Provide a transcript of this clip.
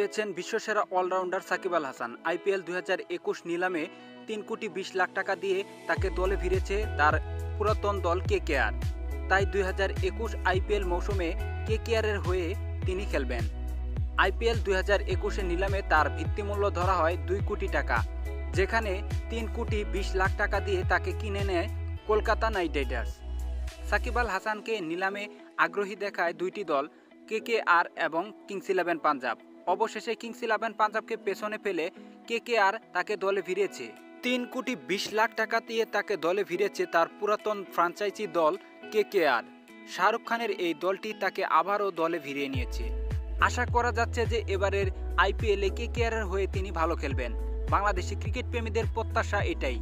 হয়েছেন বিশ্বসেরা allrounder Shakib Al Hasan. IPL 2021 নিলামে 3,20,00,000 টাকা দিয়ে তাকে দলে ভিড়েছে তার পুরাতন দল কেকেআর। তাই 2021 আইপিএল মৌসুমে কেকেআরের হয়ে তিনি খেলবেন। আইপিএল 2021 নিলামে তার ভিত্তিমূল্য ধরা হয় 2 কোটি টাকা, যেখানে 3,20,00,000 টাকা দিয়ে তাকে কিনে নেয় কলকাতা নাইট রাইডার্স। সাকিব আল হাসানকে নিলামে আগ্রহী দেখায় দুইটি দল, কেকেআর এবং কিংস ইলেভেন পাঞ্জাব। অবশেষে কিংস ইলেভেন পাঞ্জাবকে পেছনে ফেলে কেকেআর তাকে দলে ভিড়েছে। 3,20,00,000 টাকা দিয়ে তাকে দলে ভিড়েছে তার পুরাতন ফ্র্যাঞ্চাইজি দল কেকেআর। শাহরুখ খানের এই দলটি তাকে আবারও দলে ভিড়িয়ে নিয়েছে। আশা করা যাচ্ছে যে এবারের আইপিএলে কেকেআরের হয়ে তিনি ভালো খেলবেন। বাংলাদেশি ক্রিকেট প্রেমীদের প্রত্যাশা এটাই।